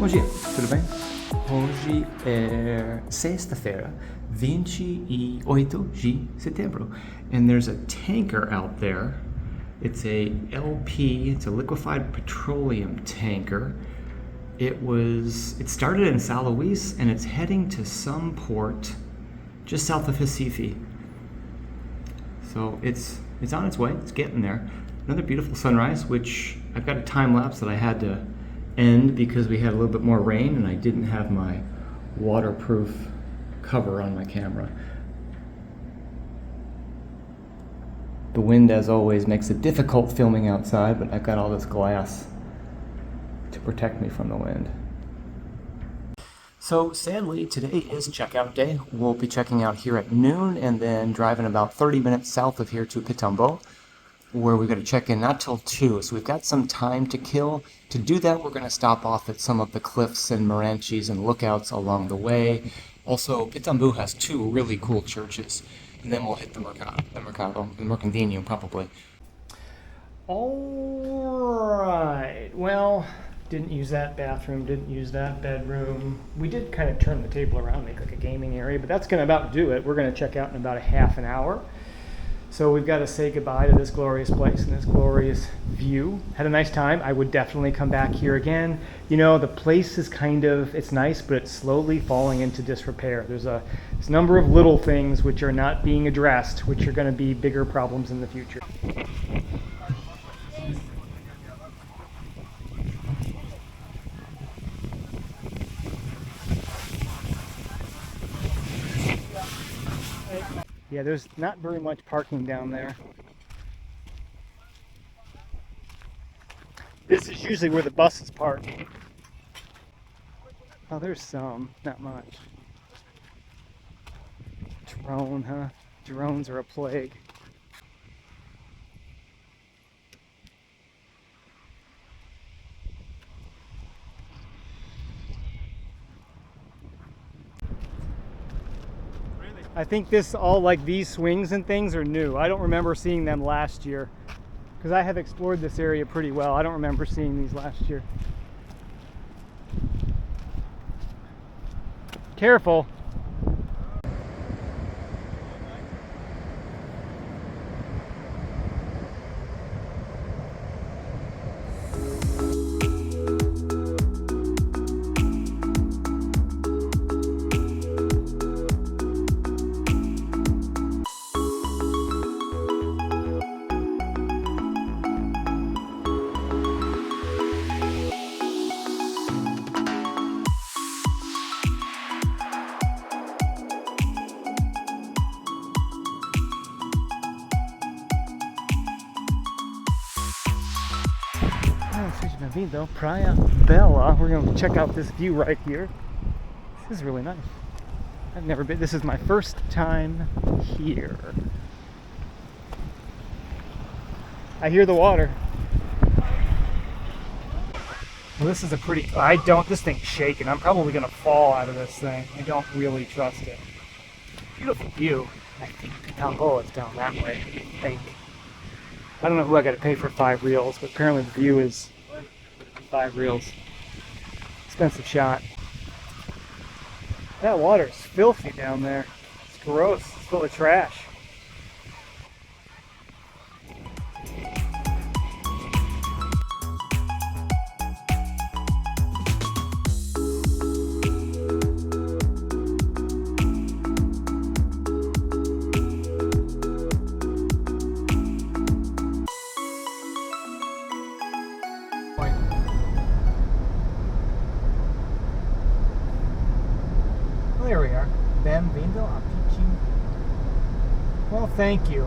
Bom dia, tudo bem? Hoje é sexta-feira, 28 de setembro, and there's a tanker out there. It's a LP, it's a liquefied petroleum tanker. It started in São Luís and it's heading to some port just south of Recife. So it's on its way, it's getting there. Another beautiful sunrise, which I've got a time lapse that I had to end because we had a little bit more rain and I didn't have my waterproof cover on my camera. The wind, as always, makes it difficult filming outside, but I've got all this glass to protect me from the wind. So sadly, today is checkout day. We'll be checking out here at noon and then driving about 30 minutes south of here to Pitimbu, where we're going to check in not till 2, so we've got some time to kill. To do that, we're going to stop off at some of the cliffs and Mirantes and lookouts along the way. Also, Pitimbu has 2 really cool churches, and then we'll hit the Mercadinho, probably. Alright, well, didn't use that bathroom, didn't use that bedroom. We did kind of turn the table around, make like a gaming area, but that's going to about do it. We're going to check out in about a half an hour. So we've got to say goodbye to this glorious place and this glorious view. Had a nice time. I would definitely come back here again. You know, the place is it's nice, but it's slowly falling into disrepair. There's a number of little things which are not being addressed, which are going to be bigger problems in the future. Yeah, there's not very much parking down there. This is usually where the buses park. Oh, there's some, not much. Drone, huh? Drones are a plague. I think these swings and things are new. I don't remember seeing them last year because I have explored this area pretty well. I don't remember seeing these last year. Careful. Seja bem-vindo, Praia Bela. We're going to check out this view right here. This is really nice. I've never been. This is my first time here. I hear the water. Well, this is a pretty. This thing's shaking. I'm probably going to fall out of this thing. I don't really trust it. Beautiful view. I think Pitimbu is down that way. I think. I don't know who I got to pay for 5 reals, but apparently the view is 5 reals. Expensive shot. That water is filthy down there. It's gross. It's full of trash. There we are. Bem-vindo a Pitimbu. Well, thank you.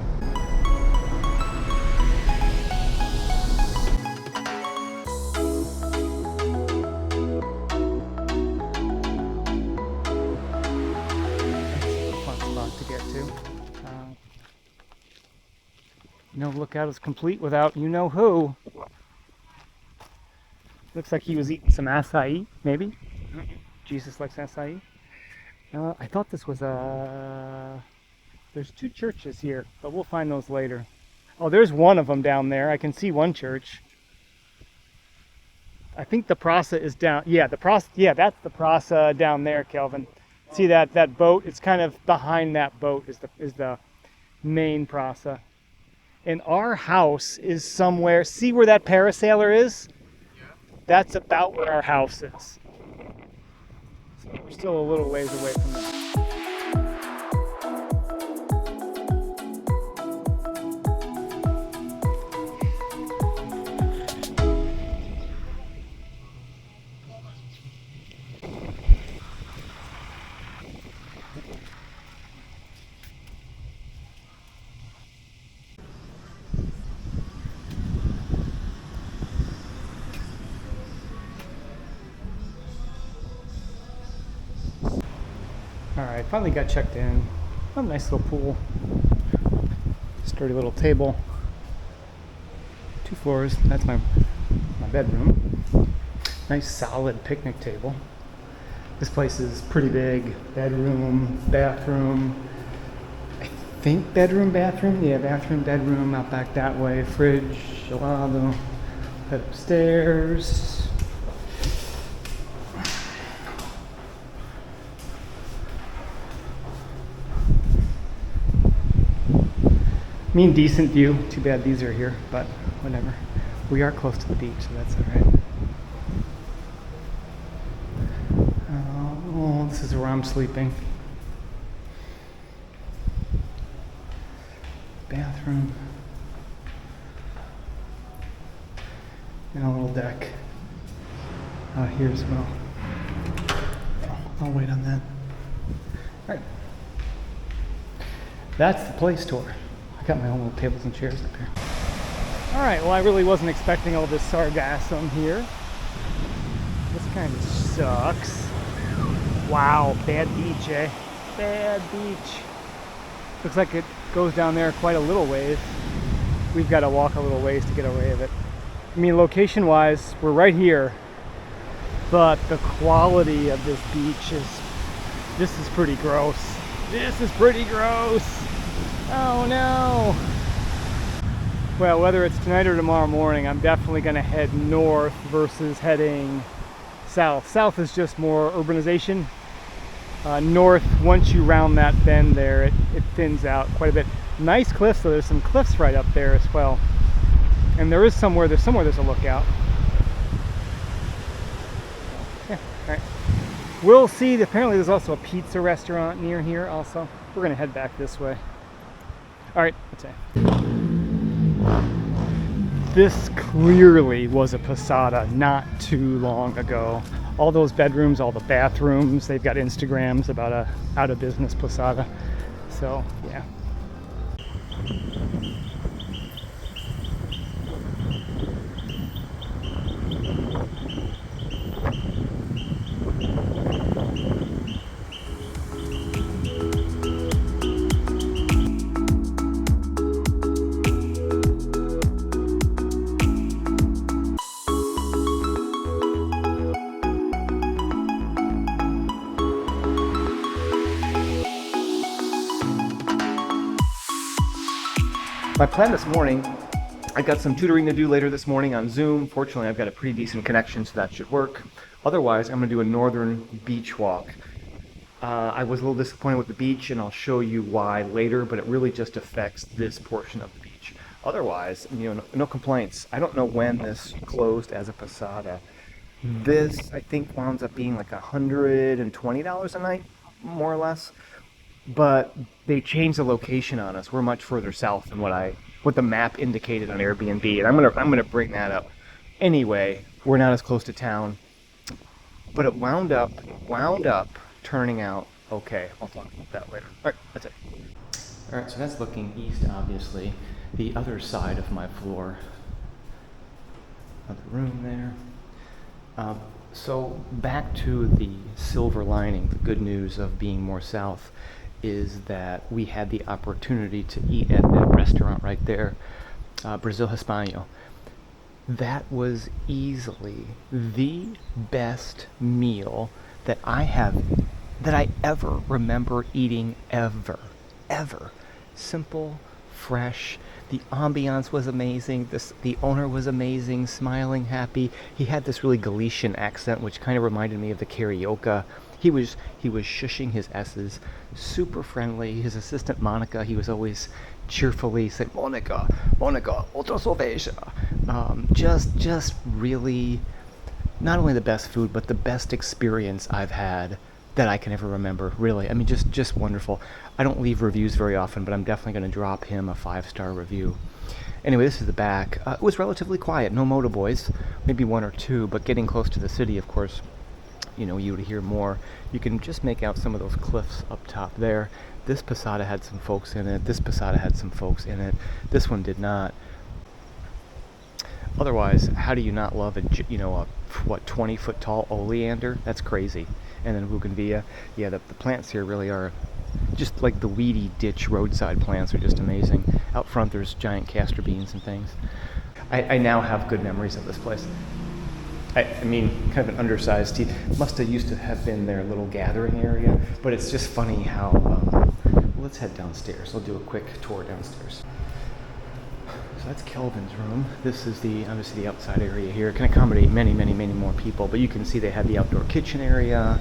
Fun spot to get to. No lookout is complete without you know who. Looks like he was eating some acai, maybe. Jesus likes acai. I thought this was there's 2 churches here, but we'll find those later. Oh, there's one of them down there. I can see one church. I think the Prasa is down. Yeah, the Prasa. Yeah, that's the Prasa down there, Kelvin. See that boat? It's kind of behind that boat is the main Prasa. And our house is somewhere. See where that parasailer is? Yeah. That's about where our house is. So we're still a little ways away from that. Alright, finally got checked in. Oh, nice little pool. Sturdy little table. 2 floors. That's my bedroom. Nice solid picnic table. This place is pretty big. Bedroom, bathroom. I think bedroom, bathroom. Yeah, bathroom, bedroom, out back that way. Fridge, lavabo. Head upstairs. Mean decent view. Too bad these are here, but whatever. We are close to the beach, so that's alright. Oh, this is where I'm sleeping. Bathroom. And a little deck out here as well. I'll wait on that. Alright. That's the place tour. Got my own little tables and chairs up here. All right, well, I really wasn't expecting all this sargassum here. This kind of sucks. Wow, bad beach, eh? Bad beach. Looks like it goes down there quite a little ways. We've got to walk a little ways to get away with it. I mean, location-wise, we're right here, but the quality of this beach this is pretty gross. This is pretty gross. Oh no! Well, whether it's tonight or tomorrow morning, I'm definitely going to head north versus heading south. South is just more urbanization. North, once you round that bend there, it thins out quite a bit. Nice cliffs, so there's some cliffs right up there as well. And there's somewhere there's a lookout. Yeah, alright. We'll see. Apparently there's also a pizza restaurant near here also. We're going to head back this way. Alright, that's it. This clearly was a posada not too long ago. All those bedrooms, all the bathrooms, they've got Instagrams about a out-of-business posada. So, yeah. My plan this morning, I got some tutoring to do later this morning on Zoom. Fortunately, I've got a pretty decent connection, so that should work. Otherwise, I'm going to do a northern beach walk. I was a little disappointed with the beach, and I'll show you why later, but it really just affects this portion of the beach. Otherwise, no complaints. I don't know when this closed as a posada. This, I think, winds up being like $120 a night, more or less. But they changed the location on us. We're much further south than what the map indicated on Airbnb, and I'm gonna bring that up. Anyway, we're not as close to town, but it wound up turning out okay. I'll talk about that later. All right, that's it. All right, so that's looking east, obviously. The other side of my floor. Another room there. So back to the silver lining, the good news of being more south, is that we had the opportunity to eat at that restaurant right there, Brasil Hispano. That was easily the best meal that I ever remember eating ever. Simple, fresh. The ambiance was amazing. The owner was amazing, smiling, happy. He had this really Galician accent, which kind of reminded me of the Carioca. He was shushing his S's, super friendly. His assistant Monica, he was always cheerfully saying, Monica, otra cerveja. Just really, not only the best food, but the best experience I've had that I can ever remember, really. I mean, just wonderful. I don't leave reviews very often, but I'm definitely going to drop him a 5-star review. Anyway, this is the back. It was relatively quiet, no motorboys, maybe one or two, but getting close to the city, of course, you know, you would hear more. You can just make out some of those cliffs up top there. This posada had some folks in it. This posada had some folks in it. This one did not. Otherwise, how do you not love a 20-foot tall oleander? That's crazy. And then bougainvillea. Yeah, the plants here really are just like the weedy ditch roadside plants are just amazing. Out front there's giant castor beans and things. I now have good memories of this place. I mean, kind of an undersized tea. Must have used to have been their little gathering area, but it's just funny how, well, let's head downstairs. I'll do a quick tour downstairs. So that's Kelvin's room. This is obviously the outside area here. It can accommodate many more people, but you can see they had the outdoor kitchen area,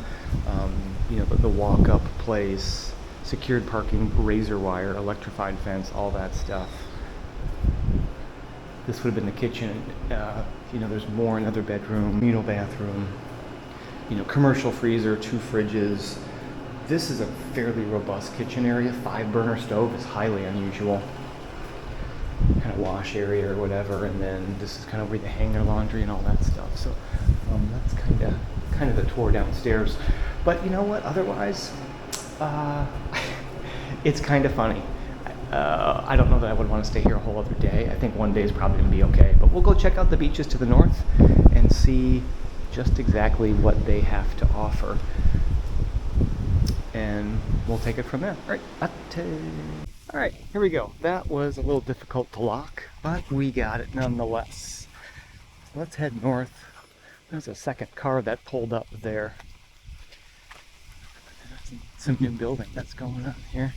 the walk-up place, secured parking, razor wire, electrified fence, all that stuff. This would have been the kitchen. There's more, another bedroom, communal bathroom, commercial freezer, 2 fridges. This is a fairly robust kitchen area. 5-burner stove is highly unusual. Kind of wash area or whatever, and then this is kind of where they hang their laundry and all that stuff. So that's kind of the tour downstairs. But you know what? Otherwise, it's kind of funny. I don't know that I would want to stay here a whole other day. I think one day is probably going to be okay. But we'll go check out the beaches to the north and see just exactly what they have to offer. And we'll take it from there. All right, all right, here we go. That was a little difficult to lock, but we got it nonetheless. Let's head north. There's a second car that pulled up there. Some new building that's going on here.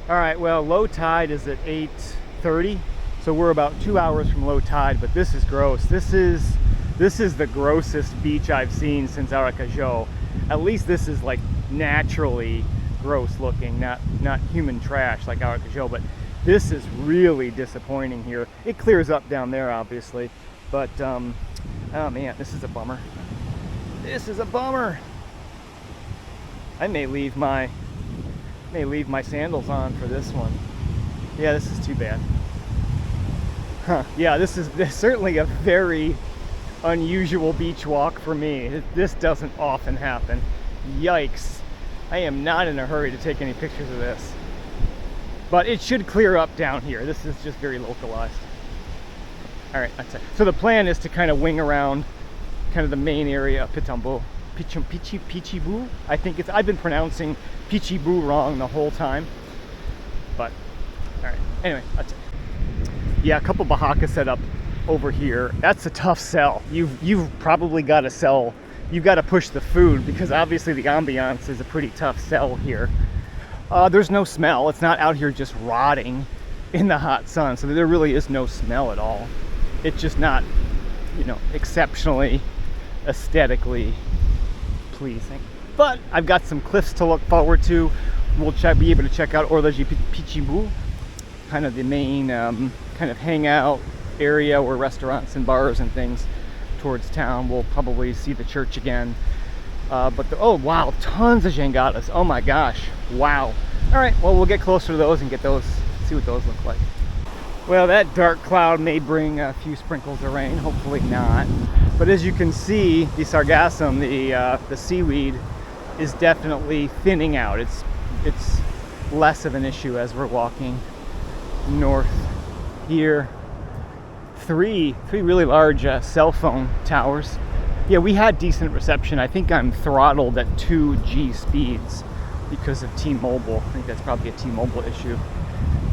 All right, well, low tide is at 8:30, so we're about 2 hours from low tide, but this is gross. This is the grossest beach I've seen since Aracaju. At least this is like naturally gross looking, not human trash like Aracaju, but this is really disappointing here. It clears up down there, obviously, but oh man, this is a bummer. This is a bummer. I may leave my sandals on for this one. Yeah, this is too bad. Huh. Yeah, this is certainly a very unusual beach walk for me. This doesn't often happen. Yikes. I am not in a hurry to take any pictures of this. But it should clear up down here. This is just very localized. All right, that's it. So the plan is to kind of wing around kind of the main area of Pitimbu. Pitimbu? I think I've been pronouncing Pitimbu wrong the whole time. But, all right. Anyway, that's it. Yeah, a couple Bahakas set up over here. That's a tough sell. You've probably got to sell. You've got to push the food because obviously the ambiance is a pretty tough sell here. There's no smell. It's not out here just rotting in the hot sun. So there really is no smell at all. It's just not, exceptionally aesthetically pleasing. But I've got some cliffs to look forward to. We'll be able to check out Orla de Pitimbu, kind of the main kind of hangout area where restaurants and bars and things towards town. We'll probably see the church again. Oh wow, tons of jangadas. Oh my gosh, wow. All right, well, we'll get closer to those and see what those look like. Well, that dark cloud may bring a few sprinkles of rain, hopefully not. But as you can see, the sargassum, the seaweed, is definitely thinning out. It's less of an issue as we're walking north here. Three really large cell phone towers. Yeah, we had decent reception. I think I'm throttled at 2G speeds because of T-Mobile. I think that's probably a T-Mobile issue,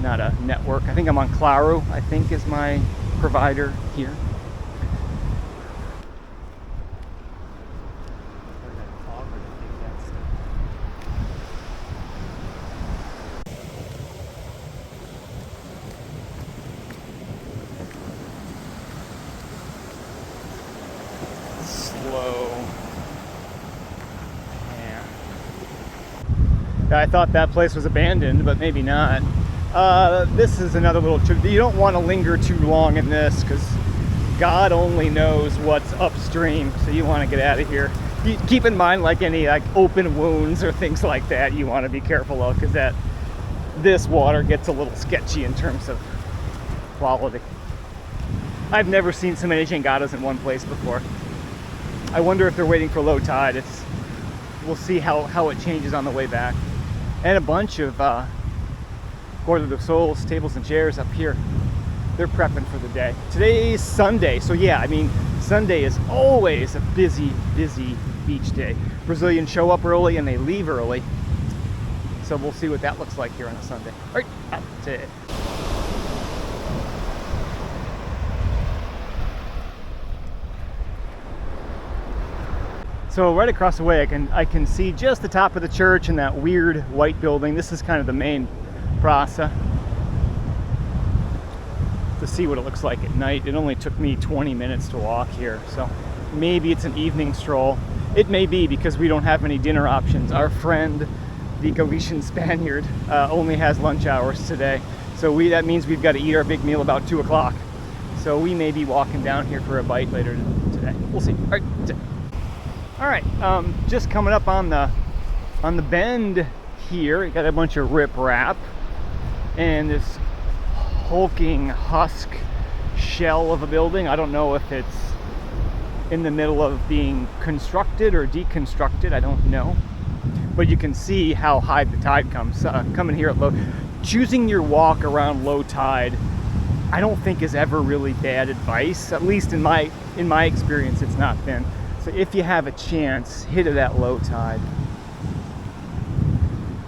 not a network. I think I'm on Claro, I think is my provider here. I thought that place was abandoned, but maybe not. This is another little trip. You don't want to linger too long in this because God only knows what's upstream, so you want to get out of here. Keep in mind, like any like open wounds or things like that, you want to be careful of, because this water gets a little sketchy in terms of quality. I've never seen so many jangadas in one place before. I wonder if they're waiting for low tide. We'll see how it changes on the way back. And a bunch of Orla de Sols, tables and chairs up here. They're prepping for the day. Today's Sunday, so yeah, I mean, Sunday is always a busy, busy beach day. Brazilians show up early and they leave early. So we'll see what that looks like here on a Sunday. All right, up to it. So right across the way, I can see just the top of the church and that weird white building. This is kind of the main praça. To see what it looks like at night. It only took me 20 minutes to walk here, so maybe it's an evening stroll. It may be, because we don't have any dinner options. Our friend, the Galician Spaniard, only has lunch hours today, so that means we've got to eat our big meal about 2 o'clock. So we may be walking down here for a bite later today. We'll see. All right, just coming up on the bend here, you got a bunch of riprap and this hulking husk shell of a building. I don't know if it's in the middle of being constructed or deconstructed. I don't know, but you can see how high the tide comes. Coming here at low, choosing your walk around low tide, I don't think is ever really bad advice. At least in my experience, it's not been. So if you have a chance, hit it at low tide,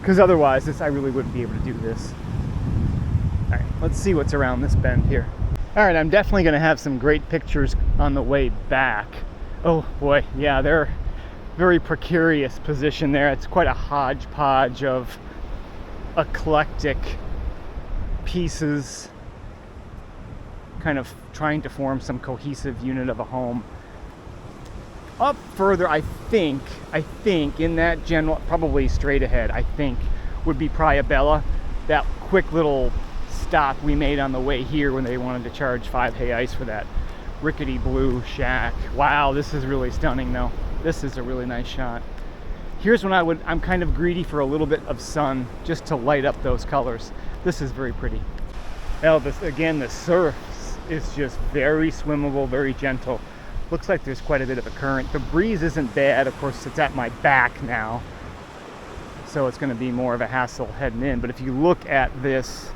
because otherwise, I really wouldn't be able to do this. All right, let's see what's around this bend here. All right, I'm definitely going to have some great pictures on the way back. Oh boy, yeah, they're very precarious position there. It's quite a hodgepodge of eclectic pieces, kind of trying to form some cohesive unit of a home. Up further, I think in that general, probably straight ahead, I think would be Praia Bela, that quick little stop we made on the way here when they wanted to charge 5 reais for that rickety blue shack. Wow, this is really stunning though. This is a really nice shot. Here's when I'm kind of greedy for a little bit of sun just to light up those colors. This is very pretty. Now again, the surf is just very swimmable, very gentle. Looks like there's quite a bit of a current. The breeze isn't bad. Of course, it's at my back now, so it's going to be more of a hassle heading in. But if you look at this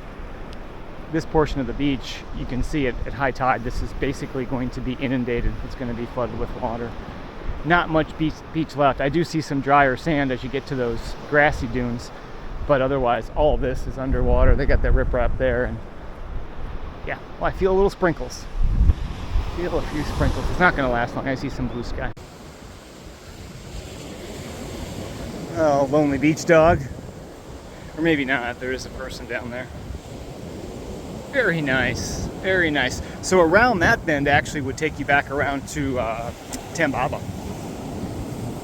portion of the beach, you can see it at high tide. This is basically going to be inundated. It's going to be flooded with water. Not much beach left. I do see some drier sand as you get to those grassy dunes, but otherwise all this is underwater. They got that riprap there, and yeah, well, I feel a little sprinkles. Feel a few sprinkles. It's not going to last long. I see some blue sky. Oh, lonely beach dog. Or maybe not. There is a person down there. Very nice. Very nice. So around that bend actually would take you back around to Tambaba.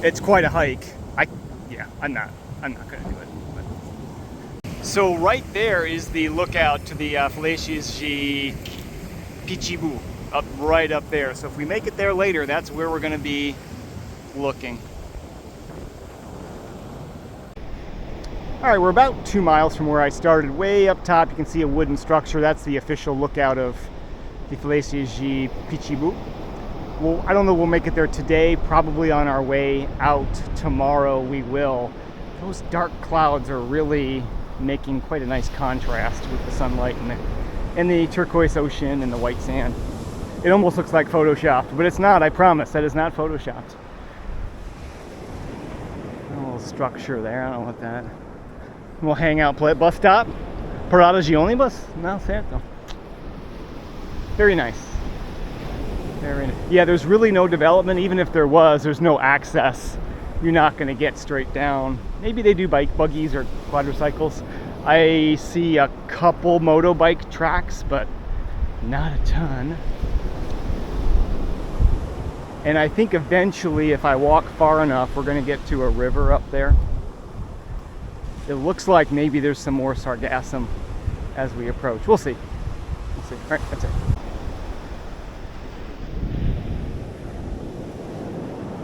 It's quite a hike. I'm not going to do it. But. So right there is the lookout to the Falésias de Pitimbu. Right up there. So if we make it there later, that's where we're going to be looking. All right, we're about 2 miles from where I started. Way up top, you can see a wooden structure. That's the official lookout of the Falésias de Pitimbu. Well, I don't know, we'll make it there today. Probably on our way out tomorrow we will. Those dark clouds are really making quite a nice contrast with the sunlight and the turquoise ocean and the white sand. It almost looks like photoshopped, but it's not, I promise. That is not photoshopped. A little structure there, I don't know what that. We'll hang out, play at bus stop. Parada de ônibus? Não, certo. Very nice. Very nice. Yeah, there's really no development. Even if there was, there's no access. You're not going to get straight down. Maybe they do buggies or quadricycles. I see a couple motorbike tracks, but not a ton. And I think eventually, if I walk far enough, we're going to get to a river up there. it looks like maybe there's some more sargassum as we approach. We'll see. We'll see. All right, that's it.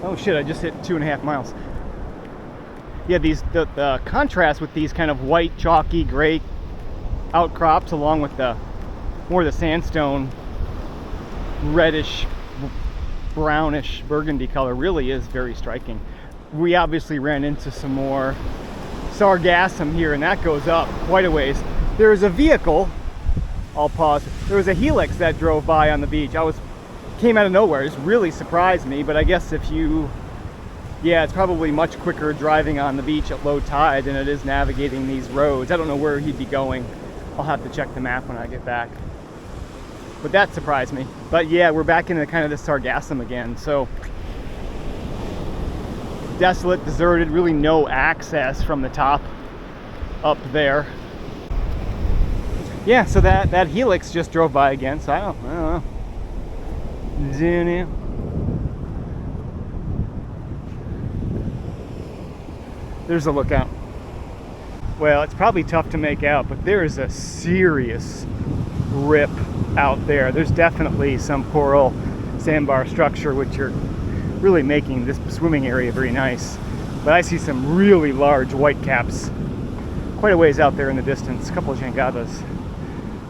Oh shit, I just hit 2.5 miles. Yeah, the contrast with these kind of white, chalky, gray outcrops, along with the more the sandstone, reddish, brownish, burgundy color, really is very striking. We obviously ran into some more sargassum here, and that goes up quite a ways. There was a vehicle, I'll pause, there was a helix that drove by on the beach. Came out of nowhere. It just really surprised me, but I guess it's probably much quicker driving on the beach at low tide than it is navigating these roads. I don't know where he'd be going. I'll have to check the map when I get back. But that surprised me. But yeah, we're back into kind of the sargassum again. So desolate, deserted, really no access from the top up there. Yeah, so that helix just drove by again, so I don't know. There's a lookout. Well, it's probably tough to make out, but there is a serious rip out there. There's definitely some coral sandbar structure which are really making this swimming area very nice. But I see some really large white caps quite a ways out there in the distance, a couple of jangadas.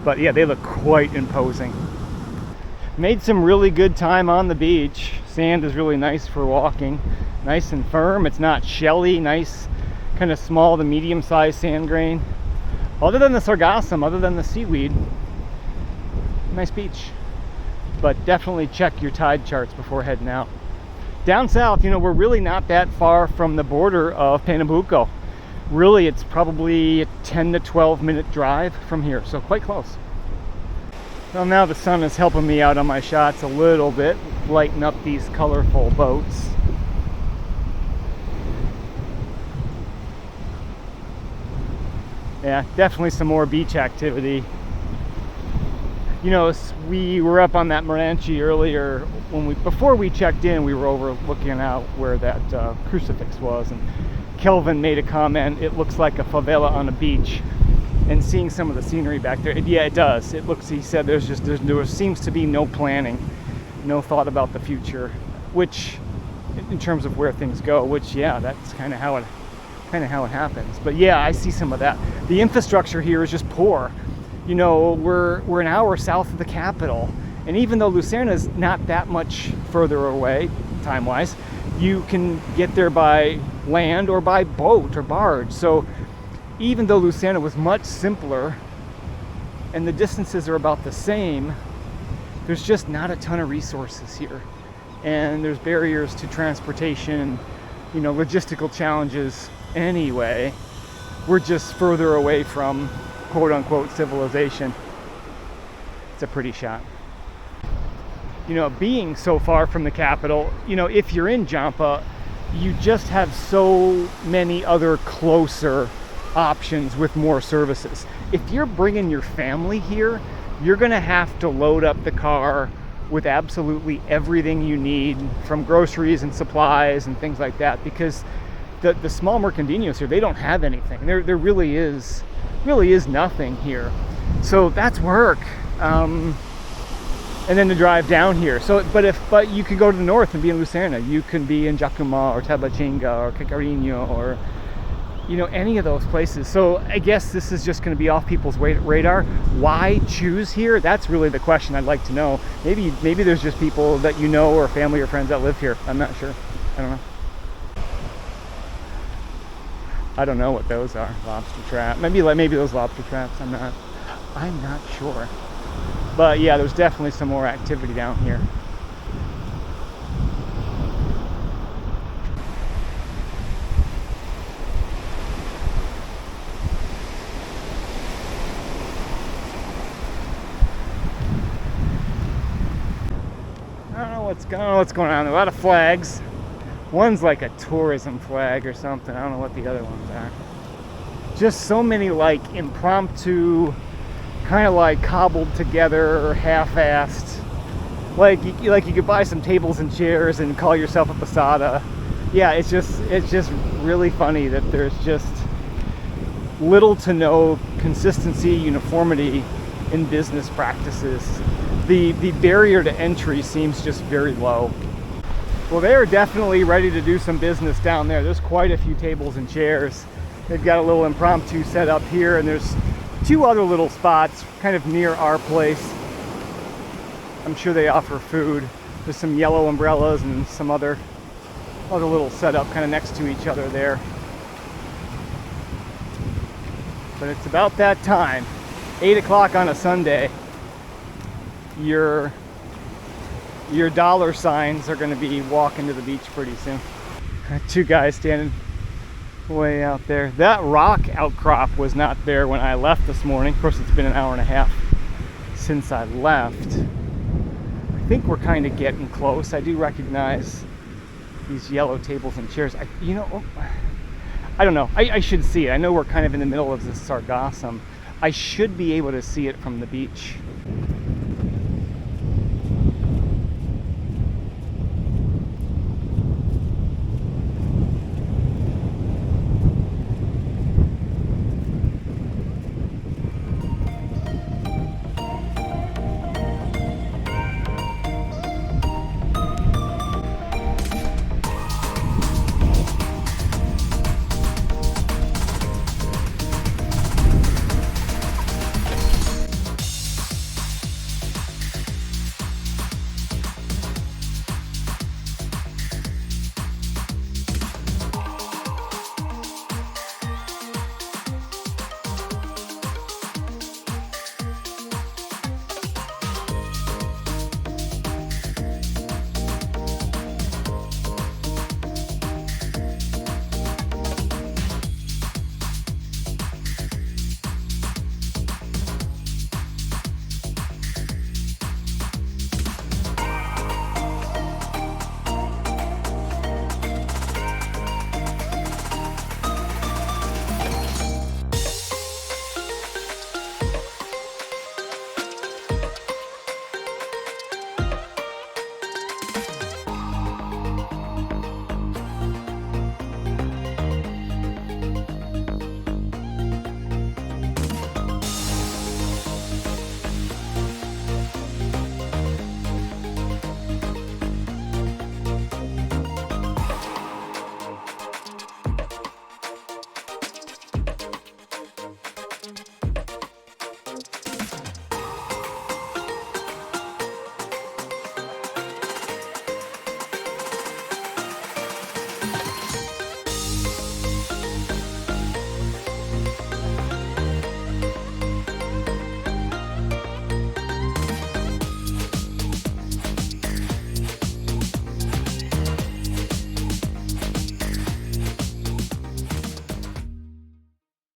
But yeah, they look quite imposing. Made some really good time on the beach. Sand is really nice for walking. Nice and firm. It's not shelly. Nice kind of small to medium-sized sand grain. Other than the sargassum, other than the seaweed, nice beach. But definitely check your tide charts before heading out. Down south, we're really not that far from the border of Pernambuco. Really, it's probably a 10 to 12 minute drive from here, so quite close. Well, now the sun is helping me out on my shots a little bit, lighten up these colorful boats. Yeah, definitely some more beach activity. We were up on that Mirante earlier. Before we checked in, we were over looking out where that crucifix was, and Kelvin made a comment, it looks like a favela on a beach. And seeing some of the scenery back there, yeah, it does. It looks, he said, there seems to be no planning, no thought about the future, which, in terms of where things go, which, yeah, that's kind of how it happens. But yeah, I see some of that. The infrastructure here is just poor. We're an hour south of the capital, and even though Lucena is not that much further away, time-wise, you can get there by land or by boat or barge. So even though Lucena was much simpler and the distances are about the same, there's just not a ton of resources here. And there's barriers to transportation, logistical challenges anyway. We're just further away from quote-unquote civilization. It's a pretty shot. Being so far from the capital, if you're in Jampa, you just have so many other closer options with more services. If you're bringing your family here, you're going to have to load up the car with absolutely everything you need, from groceries and supplies and things like that, because the small mercandinos here, they don't have anything. There really is nothing here. So that's work. And then to drive down here. But you could go to the north and be in Lucena. You can be in Jacumã or Tabatinga or Carinho or any of those places. So I guess this is just going to be off people's radar. Why choose here? That's really the question I'd like to know. Maybe there's just people that or family or friends that live here. I'm not sure. I don't know. I don't know what those are. Lobster trap. Maybe those lobster traps. I'm not sure. But yeah, there's definitely some more activity down here. I don't know what's going on. A lot of flags. One's like a tourism flag or something. I don't know what the other ones are. Just so many impromptu, kind of cobbled together or half-assed. Like you could buy some tables and chairs and call yourself a posada. Yeah, it's just really funny that there's just little to no consistency, uniformity in business practices. The barrier to entry seems just very low. Well, they are definitely ready to do some business down there. There's quite a few tables and chairs. They've got a little impromptu set up here, and there's 2 other little spots kind of near our place. I'm sure they offer food. There's some yellow umbrellas and some other little setup kind of next to each other there. But it's about that time, 8 o'clock on a Sunday. Your dollar signs are going to be walking to the beach pretty soon. 2 guys standing way out there. That rock outcrop was not there when I left this morning. Of course, it's been an hour and a half since I left. I think we're kind of getting close. I do recognize these yellow tables and chairs. I don't know. I should see it. I know we're kind of in the middle of this sargassum. I should be able to see it from the beach.